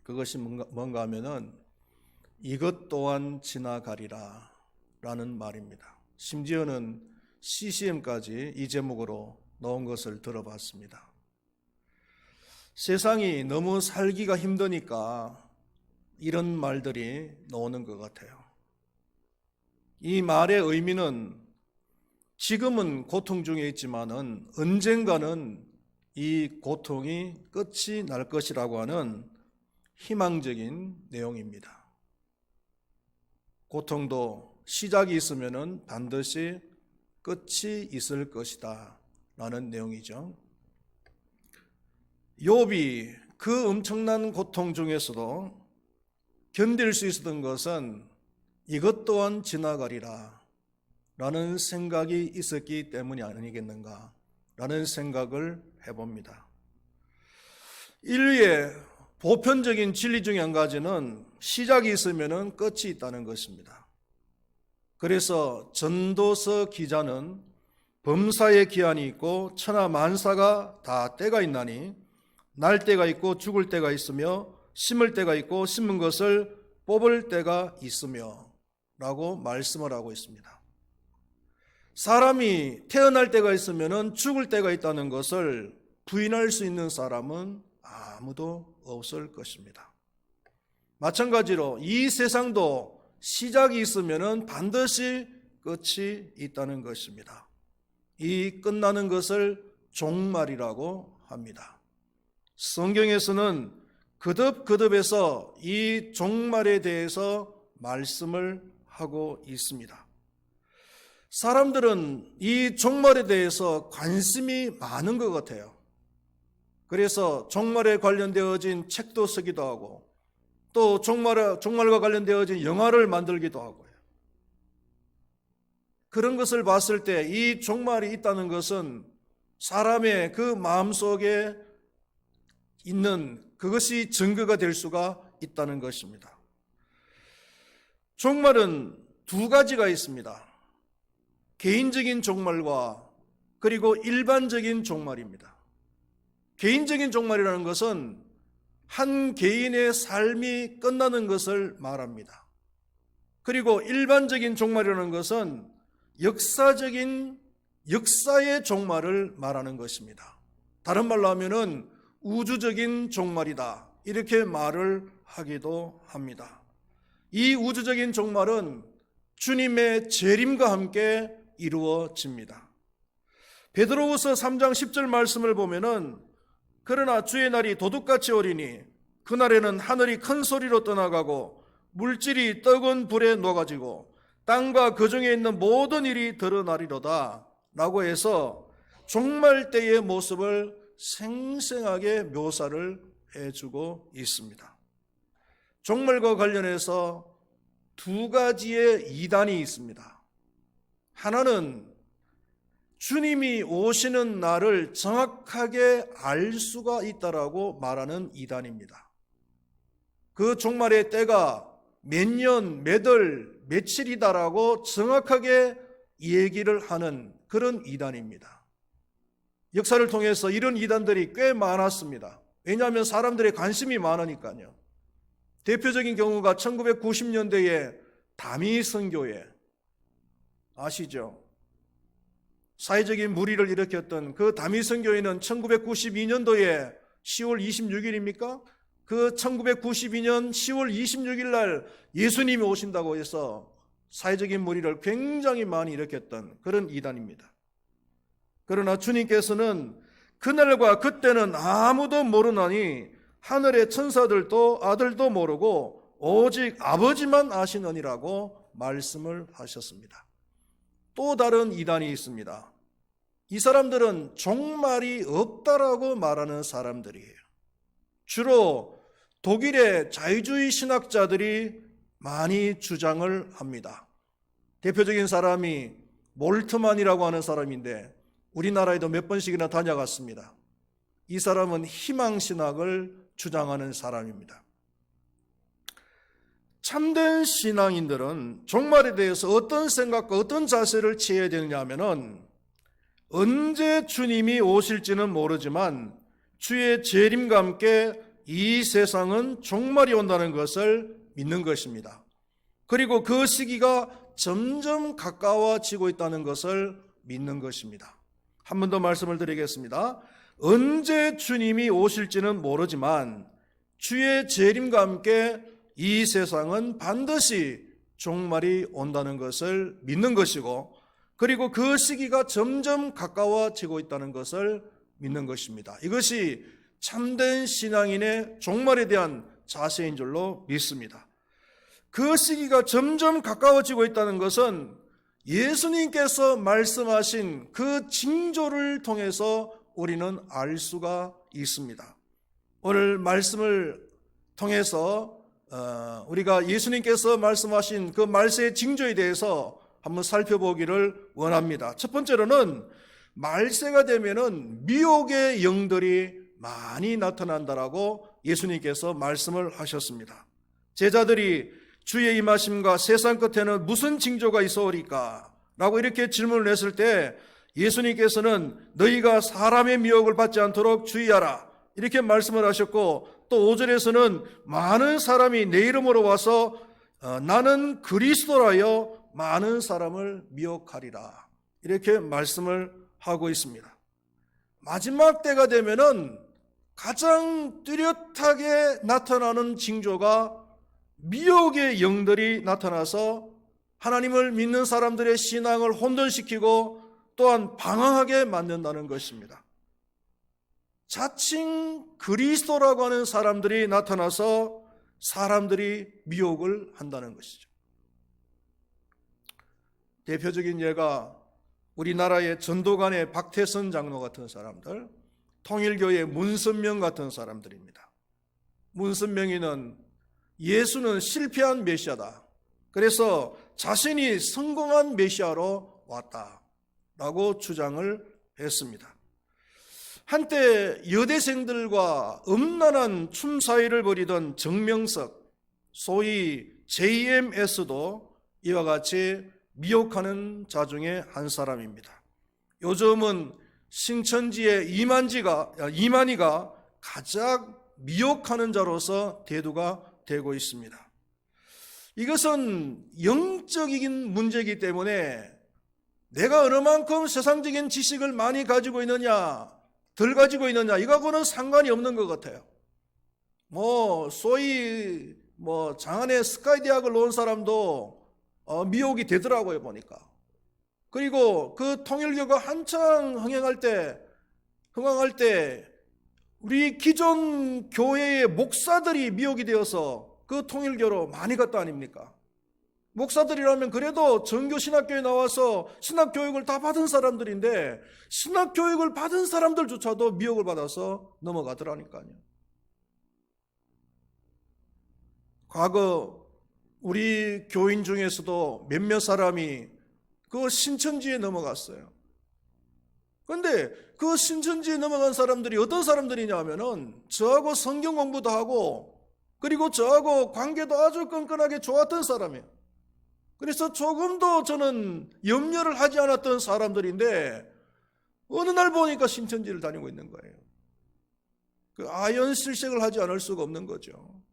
그것이 뭔가 하면은 이것 또한 지나가리라 라는 말입니다. 심지어는 CCM까지 이 제목으로 넣은 것을 들어봤습니다. 세상이 너무 살기가 힘드니까 이런 말들이 나오는 것 같아요. 이 말의 의미는 지금은 고통 중에 있지만은 언젠가는 이 고통이 끝이 날 것이라고 하는 희망적인 내용입니다. 고통도 시작이 있으면은 반드시 끝이 있을 것이다 라는 내용이죠. 욥이 그 엄청난 고통 중에서도 견딜 수 있었던 것은 이것 또한 지나가리라 라는 생각이 있었기 때문이 아니겠는가 라는 생각을 해봅니다. 인류의 보편적인 진리 중에 한 가지는 시작이 있으면 끝이 있다는 것입니다. 그래서 전도서 기자는 범사의 기한이 있고 천하 만사가 다 때가 있나니 날 때가 있고 죽을 때가 있으며 심을 때가 있고 심은 것을 뽑을 때가 있으며 라고 말씀을 하고 있습니다. 사람이 태어날 때가 있으면 죽을 때가 있다는 것을 부인할 수 있는 사람은 아무도 없을 것입니다. 마찬가지로 이 세상도 시작이 있으면 반드시 끝이 있다는 것입니다. 이 끝나는 것을 종말이라고 합니다. 성경에서는 거듭거듭해서 이 종말에 대해서 말씀을 하고 있습니다. 사람들은 이 종말에 대해서 관심이 많은 것 같아요. 그래서 종말에 관련되어진 책도 쓰기도 하고 또 종말과 관련되어진 영화를 만들기도 하고요. 그런 것을 봤을 때 이 종말이 있다는 것은 사람의 그 마음속에 있는 그것이 증거가 될 수가 있다는 것입니다. 종말은 두 가지가 있습니다. 개인적인 종말과 그리고 일반적인 종말입니다. 개인적인 종말이라는 것은 한 개인의 삶이 끝나는 것을 말합니다. 그리고 일반적인 종말이라는 것은 역사의 종말을 말하는 것입니다. 다른 말로 하면은 우주적인 종말이다 이렇게 말을 하기도 합니다. 이 우주적인 종말은 주님의 재림과 함께 이루어집니다. 베드로후서 3장 10절 말씀을 보면은 그러나 주의 날이 도둑같이 오리니 그날에는 하늘이 큰 소리로 떠나가고 물질이 떡은 불에 녹아지고 땅과 그 중에 있는 모든 일이 드러나리로다 라고 해서 종말 때의 모습을 생생하게 묘사를 해주고 있습니다. 종말과 관련해서 두 가지의 이단이 있습니다. 하나는 주님이 오시는 날을 정확하게 알 수가 있다라고 말하는 이단입니다. 그 종말의 때가 몇 년, 몇 월, 며칠이다라고 정확하게 얘기를 하는 그런 이단입니다. 역사를 통해서 이런 이단들이 꽤 많았습니다. 왜냐하면 사람들의 관심이 많으니까요. 대표적인 경우가 1990년대에 다미선교회 아시죠? 사회적인 물의를 일으켰던 그 다미선교회는 1992년도에 10월 26일입니까? 그 1992년 10월 26일 날 예수님이 오신다고 해서 사회적인 물의를 굉장히 많이 일으켰던 그런 이단입니다. 그러나 주님께서는 그날과 그때는 아무도 모르나니 하늘의 천사들도 아들도 모르고 오직 아버지만 아시느니라고 말씀을 하셨습니다. 또 다른 이단이 있습니다. 이 사람들은 종말이 없다라고 말하는 사람들이에요. 주로 독일의 자유주의 신학자들이 많이 주장을 합니다. 대표적인 사람이 몰트만이라고 하는 사람인데 우리나라에도 몇 번씩이나 다녀갔습니다. 이 사람은 희망신학을 주장하는 사람입니다. 참된 신앙인들은 종말에 대해서 어떤 생각과 어떤 자세를 취해야 되느냐 하면은 언제 주님이 오실지는 모르지만 주의 재림과 함께 이 세상은 종말이 온다는 것을 믿는 것입니다. 그리고 그 시기가 점점 가까워지고 있다는 것을 믿는 것입니다. 한 번 더 말씀을 드리겠습니다. 언제 주님이 오실지는 모르지만 주의 재림과 함께 이 세상은 반드시 종말이 온다는 것을 믿는 것이고, 그리고 그 시기가 점점 가까워지고 있다는 것을 믿는 것입니다. 이것이 참된 신앙인의 종말에 대한 자세인 줄로 믿습니다. 그 시기가 점점 가까워지고 있다는 것은 예수님께서 말씀하신 그 징조를 통해서 우리는 알 수가 있습니다. 오늘 말씀을 통해서 우리가 예수님께서 말씀하신 그 말세의 징조에 대해서 한번 살펴보기를 원합니다. 첫 번째로는 말세가 되면은 미혹의 영들이 많이 나타난다라고 예수님께서 말씀을 하셨습니다. 제자들이 주의 임하심과 세상 끝에는 무슨 징조가 있어오리까? 라고 이렇게 질문을 했을 때 예수님께서는 너희가 사람의 미혹을 받지 않도록 주의하라, 이렇게 말씀을 하셨고, 또 5절에서는 많은 사람이 내 이름으로 와서 나는 그리스도라여 많은 사람을 미혹하리라, 이렇게 말씀을 하고 있습니다. 마지막 때가 되면은 가장 뚜렷하게 나타나는 징조가 미혹의 영들이 나타나서 하나님을 믿는 사람들의 신앙을 혼돈시키고 또한 방황하게 만든다는 것입니다. 자칭 그리스도라고 하는 사람들이 나타나서 사람들이 미혹을 한다는 것이죠. 대표적인 예가 우리나라의 전도관의 박태선 장로 같은 사람들, 통일교의 문선명 같은 사람들입니다. 문선명이는 예수는 실패한 메시아다, 그래서 자신이 성공한 메시아로 왔다라고 주장을 했습니다. 한때 여대생들과 음란한 춤사위를 벌이던 정명석, 소위 JMS도 이와 같이 미혹하는 자 중에 한 사람입니다. 요즘은 신천지의 이만희가 가장 미혹하는 자로서 대두가 되고 있습니다. 이것은 영적인 문제이기 때문에 내가 어느 만큼 세상적인 지식을 많이 가지고 있느냐 덜 가지고 있느냐 이거하고는 상관이 없는 것 같아요. 소위 장안에 스카이 대학을 나온 사람도 미혹이 되더라고요, 보니까. 그리고 그 통일교가 한창 흥행할 때 우리 기존 교회의 목사들이 미혹이 되어서 그 통일교로 많이 갔다 아닙니까? 목사들이라면 그래도 정교 신학교에 나와서 신학교육을 다 받은 사람들인데 신학교육을 받은 사람들조차도 미혹을 받아서 넘어가더라니까요. 과거 우리 교인 중에서도 몇몇 사람이 그 신천지에 넘어갔어요. 그런데 그 신천지에 넘어간 사람들이 어떤 사람들이냐 하면은 저하고 성경 공부도 하고 그리고 저하고 관계도 아주 끈끈하게 좋았던 사람이에요. 그래서 조금도 저는 염려를 하지 않았던 사람들인데 어느 날 보니까 신천지를 다니고 있는 거예요. 그 아연실색을 하지 않을 수가 없는 거죠.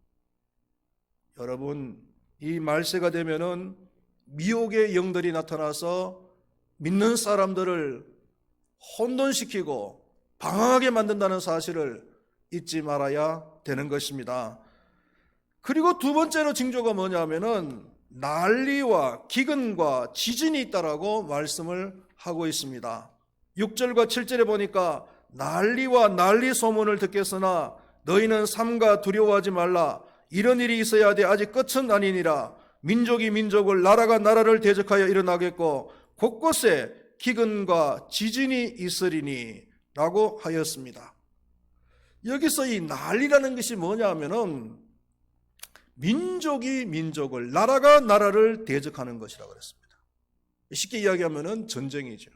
여러분, 이 말세가 되면은 미혹의 영들이 나타나서 믿는 사람들을 혼돈시키고 방황하게 만든다는 사실을 잊지 말아야 되는 것입니다. 그리고 두 번째로 징조가 뭐냐면은 난리와 기근과 지진이 있다라고 말씀을 하고 있습니다. 6절과 7절에 보니까 난리와 난리 소문을 듣겠으나 너희는 삼가 두려워하지 말라. 이런 일이 있어야 돼. 아직 끝은 아니니라. 민족이 민족을, 나라가 나라를 대적하여 일어나겠고 곳곳에 기근과 지진이 있으리니 라고 하였습니다. 여기서 이 난리라는 것이 뭐냐 하면은 민족이 민족을, 나라가 나라를 대적하는 것이라고 그랬습니다. 쉽게 이야기하면은 전쟁이죠.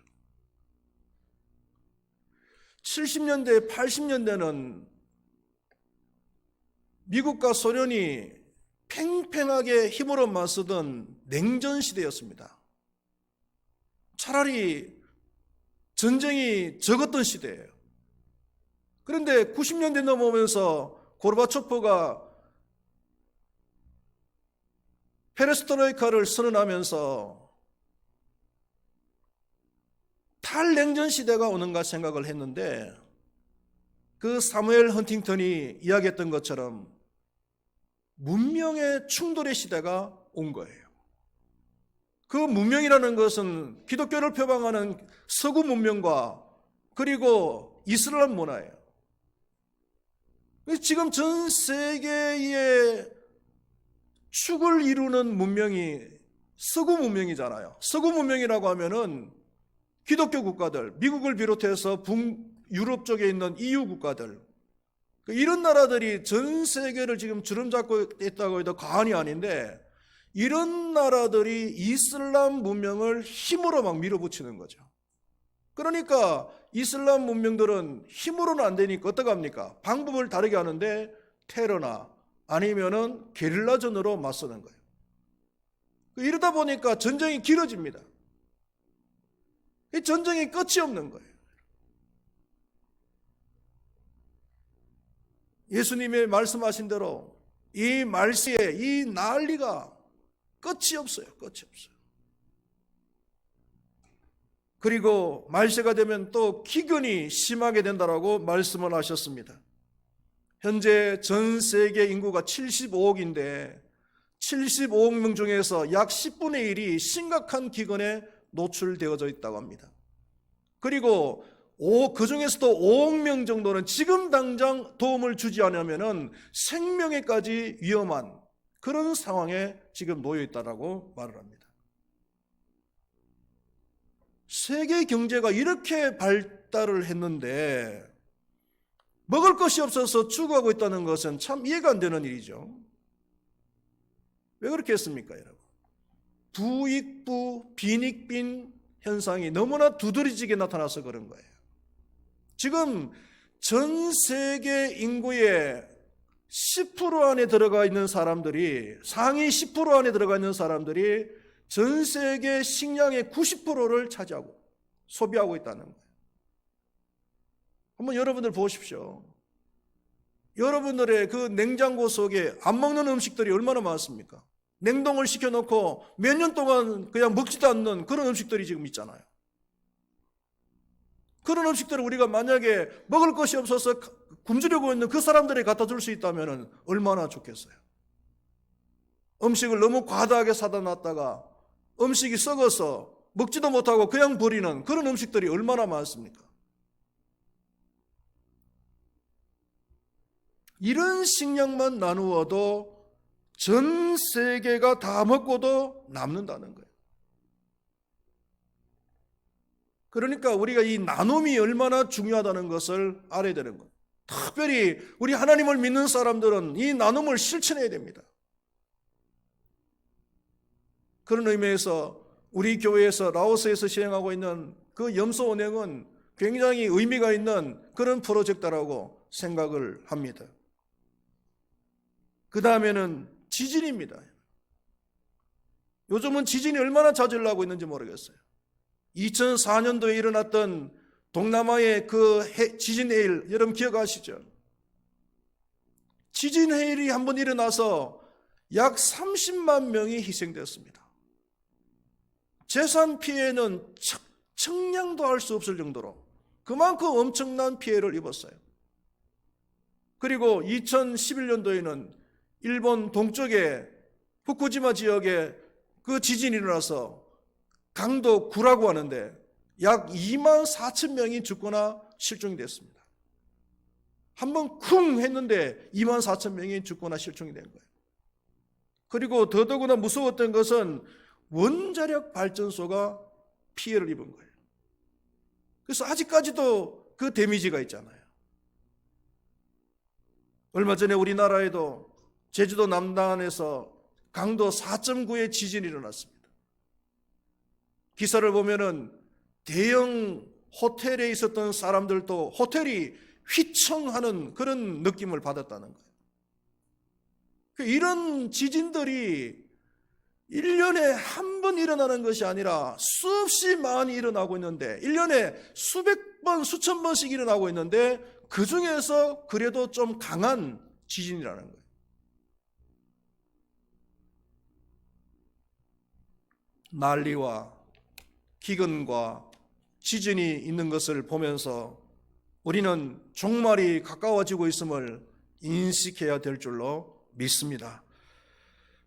70년대, 80년대는 미국과 소련이 팽팽하게 힘으로 맞서던 냉전 시대였습니다. 차라리 전쟁이 적었던 시대예요. 그런데 90년대 넘어오면서 고르바초프가 페레스트로이카를 선언하면서 탈냉전 시대가 오는가 생각을 했는데, 그 사무엘 헌팅턴이 이야기했던 것처럼 문명의 충돌의 시대가 온 거예요. 그 문명이라는 것은 기독교를 표방하는 서구 문명과 그리고 이슬람 문화예요. 지금 전 세계의 축을 이루는 문명이 서구 문명이잖아요. 서구 문명이라고 하면은 기독교 국가들, 미국을 비롯해서 북유럽 쪽에 있는 EU 국가들, 이런 나라들이 전 세계를 지금 주름잡고 있다고 해도 과언이 아닌데, 이런 나라들이 이슬람 문명을 힘으로 막 밀어붙이는 거죠. 그러니까 이슬람 문명들은 힘으로는 안 되니까 어떻게 합니까? 방법을 다르게 하는데 테러나 아니면은 게릴라전으로 맞서는 거예요. 이러다 보니까 전쟁이 길어집니다. 이 전쟁이 끝이 없는 거예요. 예수님이 말씀하신 대로 이 말세에 이 난리가 끝이 없어요. 끝이 없어요. 그리고 말세가 되면 또 기근이 심하게 된다라고 말씀을 하셨습니다. 현재 전 세계 인구가 75억인데 75억 명 중에서 약 10분의 1이 심각한 기근에 노출되어져 있다고 합니다. 그리고 그 중에서도 5억 명 정도는 지금 당장 도움을 주지 않으면 생명에까지 위험한 그런 상황에 지금 놓여 있다라고 말을 합니다. 세계 경제가 이렇게 발달을 했는데 먹을 것이 없어서 죽어가고 있다는 것은 참 이해가 안 되는 일이죠. 왜 그렇게 했습니까, 여러분? 부익부 빈익빈 현상이 너무나 두드러지게 나타나서 그런 거예요. 지금 전 세계 인구의 10% 안에 들어가 있는 사람들이, 상위 10% 안에 들어가 있는 사람들이 전 세계 식량의 90%를 차지하고 소비하고 있다는 거예요. 한번 여러분들 보십시오. 여러분들의 그 냉장고 속에 안 먹는 음식들이 얼마나 많습니까? 냉동을 시켜놓고 몇 년 동안 그냥 먹지도 않는 그런 음식들이 지금 있잖아요. 그런 음식들을 우리가 만약에 먹을 것이 없어서 굶주리고 있는 그 사람들에게 갖다 줄 수 있다면 얼마나 좋겠어요. 음식을 너무 과다하게 사다 놨다가 음식이 썩어서 먹지도 못하고 그냥 버리는 그런 음식들이 얼마나 많습니까? 이런 식량만 나누어도 전 세계가 다 먹고도 남는다는 거예요. 그러니까 우리가 이 나눔이 얼마나 중요하다는 것을 알아야 되는 거예요. 특별히 우리 하나님을 믿는 사람들은 이 나눔을 실천해야 됩니다. 그런 의미에서 우리 교회에서 라오스에서 시행하고 있는 그 염소 운행은 굉장히 의미가 있는 그런 프로젝트라고 생각을 합니다. 그 다음에는 지진입니다. 요즘은 지진이 얼마나 자주 일어나고 있는지 모르겠어요. 2004년도에 일어났던 동남아의 그 지진 해일, 여러분 기억하시죠? 지진 해일이 한번 일어나서 약 30만 명이 희생되었습니다. 재산 피해는 측량도 할 수 없을 정도로 그만큼 엄청난 피해를 입었어요. 그리고 2011년도에는 일본 동쪽에 후쿠시마 지역에 그 지진이 일어나서 강도 9라고 하는데 약 2만 4천 명이 죽거나 실종이 됐습니다. 한번 쿵 했는데 2만 4천 명이 죽거나 실종이 된 거예요. 그리고 더더구나 무서웠던 것은 원자력 발전소가 피해를 입은 거예요. 그래서 아직까지도 그 데미지가 있잖아요. 얼마 전에 우리나라에도 제주도 남단에서 강도 4.9의 지진이 일어났습니다. 기사를 보면은 대형 호텔에 있었던 사람들도 호텔이 휘청하는 그런 느낌을 받았다는 거예요. 이런 지진들이 1년에 한 번 일어나는 것이 아니라 수없이 많이 일어나고 있는데 1년에 수백 번, 수천 번씩 일어나고 있는데 그 중에서 그래도 좀 강한 지진이라는 거예요. 난리와 기근과 지진이 있는 것을 보면서 우리는 종말이 가까워지고 있음을 인식해야 될 줄로 믿습니다.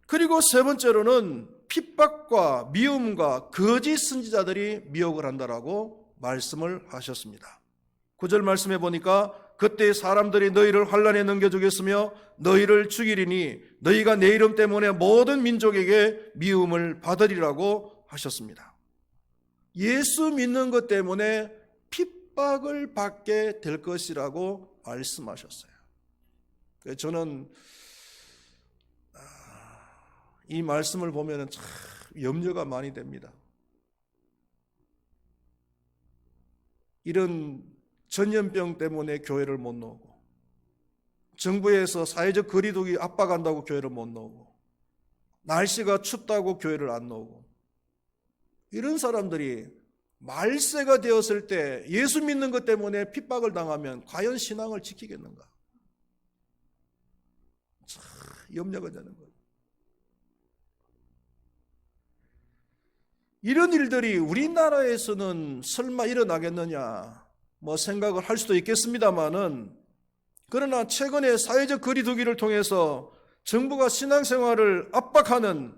그리고 세 번째로는 핍박과 미움과 거짓 선지자들이 미혹을 한다라고 말씀을 하셨습니다. 9절 말씀해 보니까 그때 사람들이 너희를 환난에 넘겨주겠으며 너희를 죽이리니 너희가 내 이름 때문에 모든 민족에게 미움을 받으리라고 하셨습니다. 예수 믿는 것 때문에 핍박을 받게 될 것이라고 말씀하셨어요. 저는 이 말씀을 보면 참 염려가 많이 됩니다. 이런 전염병 때문에 교회를 못 나오고, 정부에서 사회적 거리두기 압박한다고 교회를 못 나오고, 날씨가 춥다고 교회를 안 나오고, 이런 사람들이 말세가 되었을 때 예수 믿는 것 때문에 핍박을 당하면 과연 신앙을 지키겠는가? 참 염려가 되는 거예요. 이런 일들이 우리나라에서는 설마 일어나겠느냐 생각을 할 수도 있겠습니다만은, 그러나 최근에 사회적 거리두기를 통해서 정부가 신앙생활을 압박하는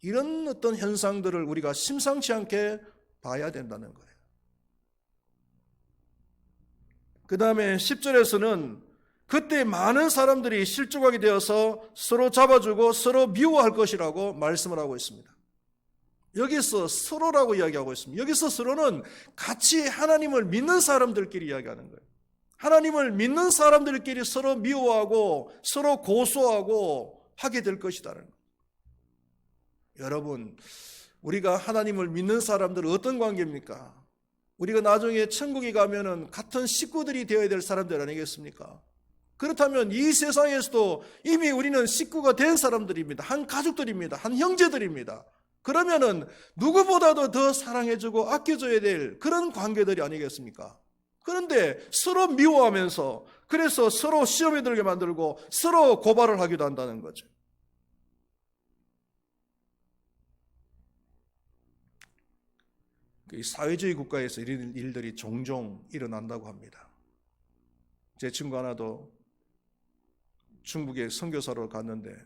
이런 어떤 현상들을 우리가 심상치 않게 봐야 된다는 거예요. 그 다음에 10절에서는 그때 많은 사람들이 실족하게 되어서 서로 잡아주고 서로 미워할 것이라고 말씀을 하고 있습니다. 여기서 서로라고 이야기하고 있습니다. 여기서 서로는 같이 하나님을 믿는 사람들끼리 이야기하는 거예요. 하나님을 믿는 사람들끼리 서로 미워하고 서로 고소하고 하게 될 것이다라는 거예요. 여러분, 우리가 하나님을 믿는 사람들은 어떤 관계입니까? 우리가 나중에 천국에 가면은 같은 식구들이 되어야 될 사람들 아니겠습니까? 그렇다면 이 세상에서도 이미 우리는 식구가 된 사람들입니다. 한 가족들입니다. 한 형제들입니다. 그러면은 누구보다도 더 사랑해주고 아껴줘야 될 그런 관계들이 아니겠습니까? 그런데 서로 미워하면서, 그래서 서로 시험에 들게 만들고 서로 고발을 하기도 한다는 거죠. 사회주의 국가에서 이런 일들이 종종 일어난다고 합니다. 제 친구 하나도 중국에 선교사로 갔는데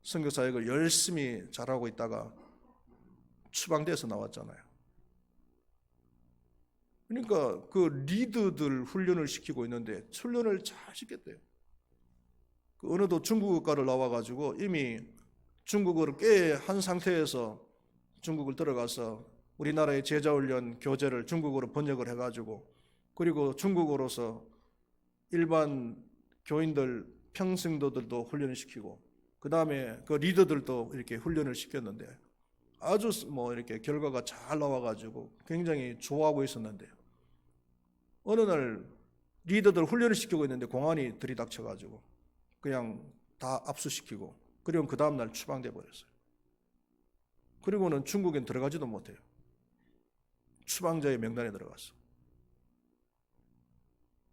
선교사역을 열심히 잘하고 있다가 추방돼서 나왔잖아요. 그러니까 그 리더들 훈련을 시키고 있는데 훈련을 잘 시켰대요. 그 어느덧 중국어과를 나와가지고 이미 중국어를 꽤 한 상태에서 중국을 들어가서 우리나라의 제자훈련 교재를 중국어로 번역을 해가지고, 그리고 중국어로서 일반 교인들, 평신도들도 훈련을 시키고, 그 다음에 그 리더들도 이렇게 훈련을 시켰는데 아주 이렇게 결과가 잘 나와가지고 굉장히 좋아하고 있었는데요. 어느 날 리더들 훈련을 시키고 있는데 공안이 들이닥쳐가지고 그냥 다 압수시키고, 그리고 그 다음날 추방돼 버렸어요. 그리고는 중국엔 들어가지도 못해요. 추방자의 명단에 들어갔어.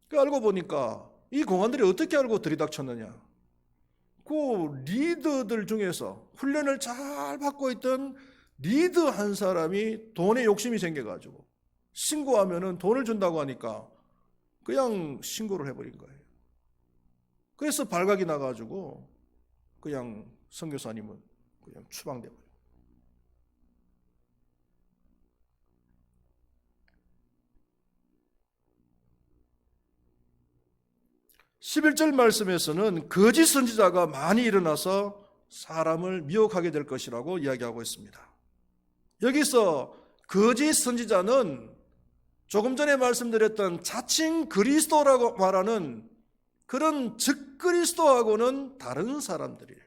그 알고 보니까 이 공안들이 어떻게 알고 들이닥쳤느냐, 그 리더들 중에서 훈련을 잘 받고 있던 리더 한 사람이 돈에 욕심이 생겨가지고 신고하면은 돈을 준다고 하니까 그냥 신고를 해버린 거예요. 그래서 발각이 나가지고 그냥 선교사님은 그냥 추방돼 버려요. 11절 말씀에서는 거짓 선지자가 많이 일어나서 사람을 미혹하게 될 것이라고 이야기하고 있습니다. 여기서 거짓 선지자는 조금 전에 말씀드렸던 자칭 그리스도라고 말하는 그런 적그리스도하고는 다른 사람들이에요.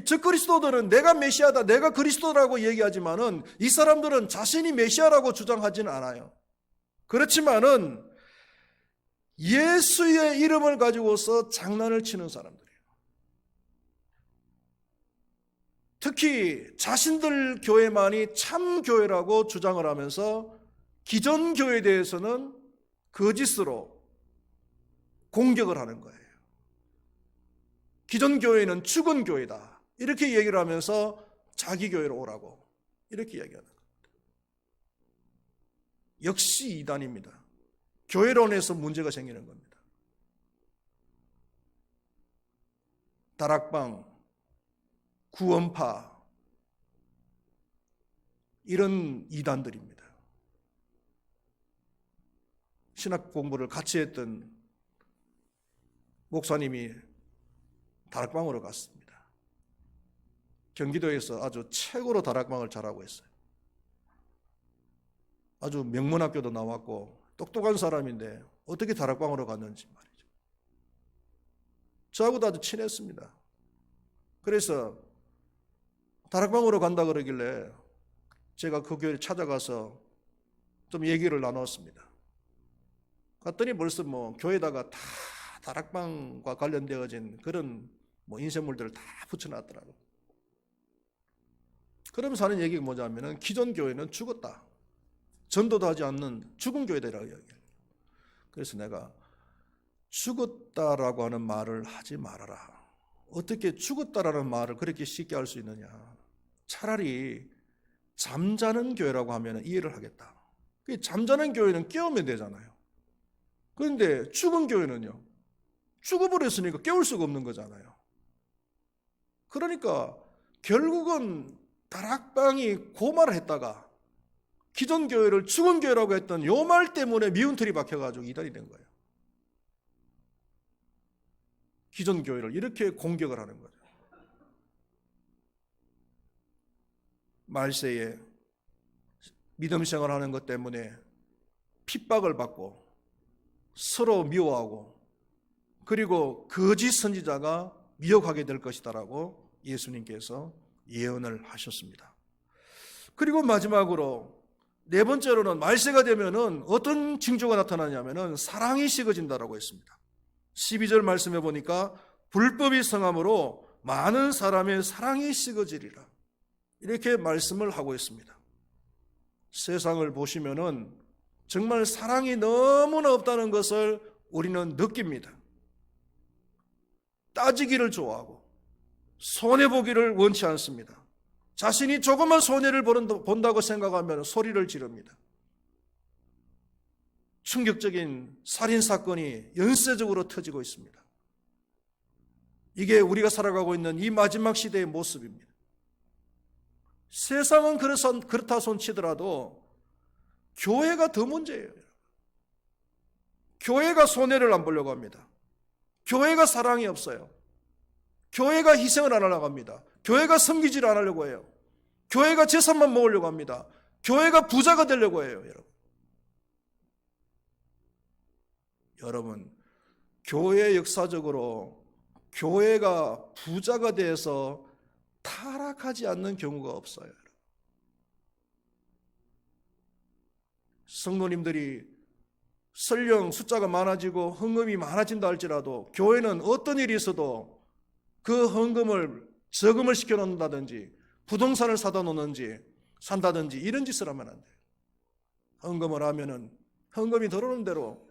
적그리스도들은 내가 메시아다, 내가 그리스도라고 얘기하지만은 이 사람들은 자신이 메시아라고 주장하지는 않아요. 그렇지만은 예수의 이름을 가지고서 장난을 치는 사람들이에요. 특히 자신들 교회만이 참 교회라고 주장을 하면서 기존 교회에 대해서는 거짓으로 공격을 하는 거예요. 기존 교회는 죽은 교회다, 이렇게 얘기를 하면서 자기 교회로 오라고 이렇게 얘기하는 겁니다. 역시 이단입니다. 교회론에서 문제가 생기는 겁니다. 다락방, 구원파, 이런 이단들입니다. 신학 공부를 같이 했던 목사님이 다락방으로 갔습니다. 경기도에서 아주 최고로 다락방을 잘하고 있어요. 아주 명문학교도 나왔고 똑똑한 사람인데 어떻게 다락방으로 갔는지 말이죠. 저하고도 아주 친했습니다. 그래서 다락방으로 간다 그러길래 제가 그 교회를 찾아가서 좀 얘기를 나눴습니다. 갔더니 벌써 교회에다가 다 다락방과 관련되어진 그런 인쇄물들을 다 붙여놨더라고요. 그러면서 하는 얘기가 뭐냐면은 기존 교회는 죽었다, 전도도 하지 않는 죽은 교회다라고 이야기해요. 그래서 내가 죽었다라고 하는 말을 하지 말아라. 어떻게 죽었다라는 말을 그렇게 쉽게 할 수 있느냐. 차라리 잠자는 교회라고 하면 이해를 하겠다. 잠자는 교회는 깨우면 되잖아요. 그런데 죽은 교회는요, 죽어버렸으니까 깨울 수가 없는 거잖아요. 그러니까 결국은 다락방이 그 말을 했다가 기존 교회를 죽은 교회라고 했던 요 말 때문에 미운 틀이 박혀가지고 이단이 된 거예요. 기존 교회를 이렇게 공격을 하는 거죠. 말세에 믿음 생활하는 것 때문에 핍박을 받고 서로 미워하고 그리고 거짓 선지자가 미혹하게 될 것이다라고 예수님께서 예언을 하셨습니다. 그리고 마지막으로 네 번째로는 말세가 되면은 어떤 징조가 나타나냐면은 사랑이 식어진다라고 했습니다. 12절 말씀해 보니까 불법이 성함으로 많은 사람의 사랑이 식어지리라, 이렇게 말씀을 하고 있습니다. 세상을 보시면은 정말 사랑이 너무나 없다는 것을 우리는 느낍니다. 따지기를 좋아하고 손해보기를 원치 않습니다. 자신이 조금만 손해를 본다고 생각하면 소리를 지릅니다. 충격적인 살인사건이 연쇄적으로 터지고 있습니다. 이게 우리가 살아가고 있는 이 마지막 시대의 모습입니다. 세상은 그렇다 손치더라도 교회가 더 문제예요. 교회가 손해를 안 보려고 합니다. 교회가 사랑이 없어요. 교회가 희생을 안 하려고 합니다. 교회가 섬기지를 안 하려고 해요. 교회가 재산만 모으려고 합니다. 교회가 부자가 되려고 해요. 여러분, 교회 역사적으로 교회가 부자가 돼서 타락하지 않는 경우가 없어요. 성도님들이 설령 숫자가 많아지고 헌금이 많아진다 할지라도 교회는 어떤 일이 있어도 그 헌금을 저금을 시켜놓는다든지 부동산을 사다 놓는지 산다든지 이런 짓을 하면 안 돼요. 헌금을 하면은 헌금이 들어오는 대로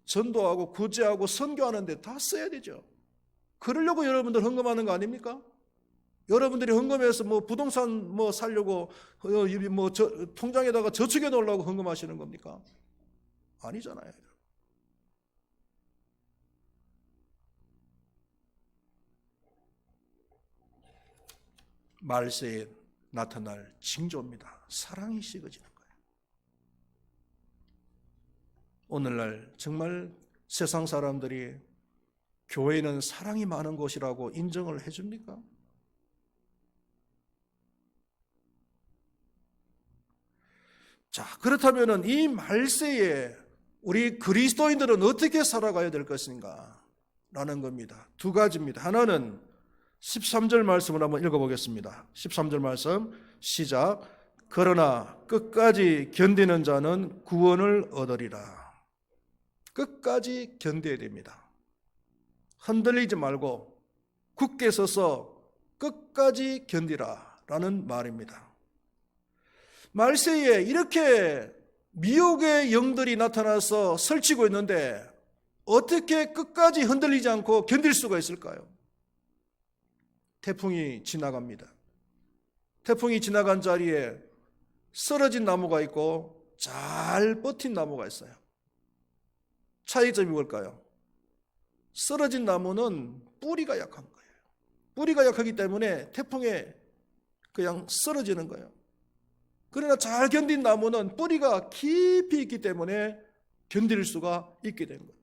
전도하고 구제하고 선교하는 데 다 써야 되죠. 그러려고 여러분들 헌금하는 거 아닙니까? 여러분들이 헌금해서 부동산 살려고 통장에다가 저축해 놓으려고 헌금하시는 겁니까? 아니잖아요. 말세에 나타날 징조입니다. 사랑이 식어지는 거예요. 오늘날 정말 세상 사람들이 교회는 사랑이 많은 곳이라고 인정을 해줍니까? 자, 그렇다면 이 말세에 우리 그리스도인들은 어떻게 살아가야 될 것인가? 라는 겁니다. 두 가지입니다. 하나는 13절 말씀을 한번 읽어보겠습니다. 13절 말씀 시작. 그러나 끝까지 견디는 자는 구원을 얻으리라. 끝까지 견뎌야 됩니다. 흔들리지 말고 굳게 서서 끝까지 견디라 라는 말입니다. 말세에 이렇게 미혹의 영들이 나타나서 설치고 있는데 어떻게 끝까지 흔들리지 않고 견딜 수가 있을까요? 태풍이 지나갑니다. 태풍이 지나간 자리에 쓰러진 나무가 있고 잘 버틴 나무가 있어요. 차이점이 뭘까요? 쓰러진 나무는 뿌리가 약한 거예요. 뿌리가 약하기 때문에 태풍에 그냥 쓰러지는 거예요. 그러나 잘 견딘 나무는 뿌리가 깊이 있기 때문에 견딜 수가 있게 된 겁니다.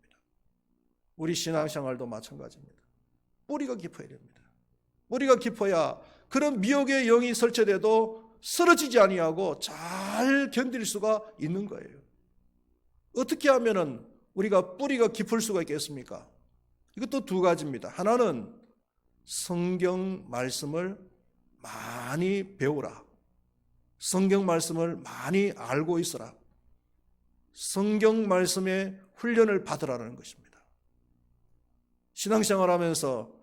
우리 신앙생활도 마찬가지입니다. 뿌리가 깊어야 됩니다. 뿌리가 깊어야 그런 미혹의 영이 설치돼도 쓰러지지 아니하고 잘 견딜 수가 있는 거예요. 어떻게 하면은 우리가 뿌리가 깊을 수가 있겠습니까? 이것도 두 가지입니다. 하나는 성경 말씀을 많이 배우라. 성경 말씀을 많이 알고 있어라. 성경 말씀의 훈련을 받으라는 것입니다. 신앙생활 하면서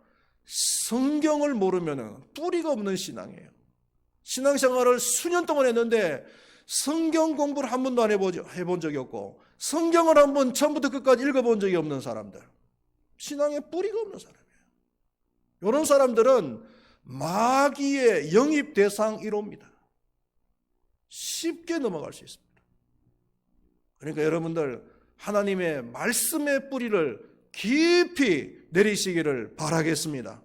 성경을 모르면 뿌리가 없는 신앙이에요. 신앙생활을 수년 동안 했는데 성경 공부를 한 번도 안 해본 적이 없고 성경을 한 번 처음부터 끝까지 읽어본 적이 없는 사람들, 신앙에 뿌리가 없는 사람이에요. 이런 사람들은 마귀의 영입 대상 1호입니다. 쉽게 넘어갈 수 있습니다. 그러니까 여러분들 하나님의 말씀의 뿌리를 깊이 내리시기를 바라겠습니다.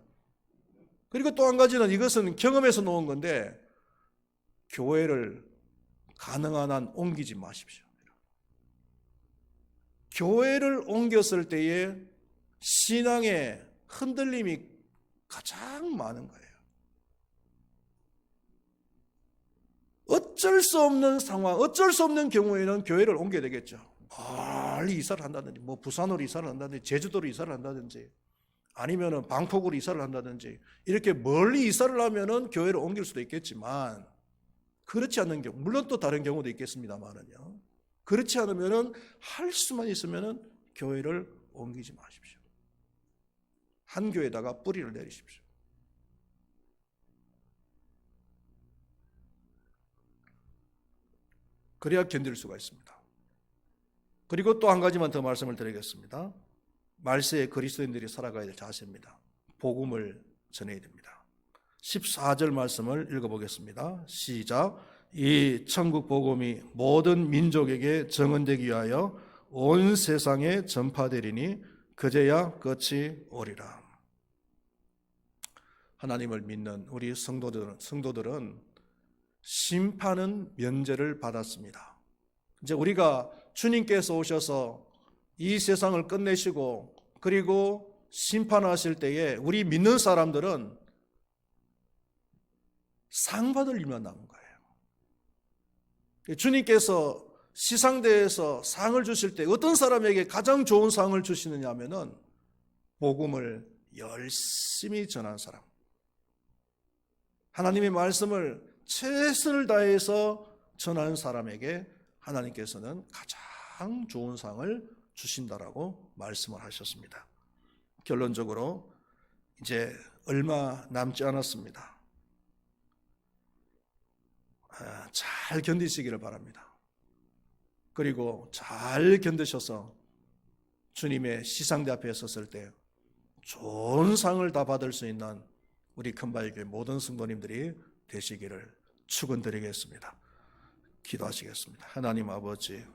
그리고 또 한 가지는 이것은 경험에서 놓은 건데 교회를 가능한 한 옮기지 마십시오. 교회를 옮겼을 때에 신앙의 흔들림이 가장 많은 거예요. 어쩔 수 없는 상황, 어쩔 수 없는 경우에는 교회를 옮겨야 되겠죠. 멀리 이사를 한다든지, 부산으로 이사를 한다든지, 제주도로 이사를 한다든지, 아니면은 방콕으로 이사를 한다든지, 이렇게 멀리 이사를 하면은 교회를 옮길 수도 있겠지만, 그렇지 않는 경우, 물론 또 다른 경우도 있겠습니다만은요. 그렇지 않으면은 할 수만 있으면은 교회를 옮기지 마십시오. 한 교회에다가 뿌리를 내리십시오. 그래야 견딜 수가 있습니다. 그리고 또 한 가지만 더 말씀을 드리겠습니다. 말세에 그리스도인들이 살아가야 될 자세입니다. 복음을 전해야 됩니다. 14절 말씀을 읽어보겠습니다. 시작. 이 천국 복음이 모든 민족에게 증언되기 위하여 온 세상에 전파되리니 그제야 끝이 오리라. 하나님을 믿는 우리 성도들은 심판은 면제를 받았습니다. 이제 우리가 주님께서 오셔서 이 세상을 끝내시고 그리고 심판하실 때에 우리 믿는 사람들은 상 받을 일만 남은 거예요. 주님께서 시상대에서 상을 주실 때 어떤 사람에게 가장 좋은 상을 주시느냐 하면은 복음을 열심히 전한 사람, 하나님의 말씀을 최선을 다해서 전한 사람에게 하나님께서는 가장 좋은 상을 주신다라고 말씀을 하셨습니다. 결론적으로 이제 얼마 남지 않았습니다. 잘 견디시기를 바랍니다. 그리고 잘 견디셔서 주님의 시상대 앞에 섰을 때 좋은 상을 다 받을 수 있는 우리 큰바위교회 모든 성도님들이 되시기를 축원드리겠습니다. 기도하시겠습니다. 하나님 아버지,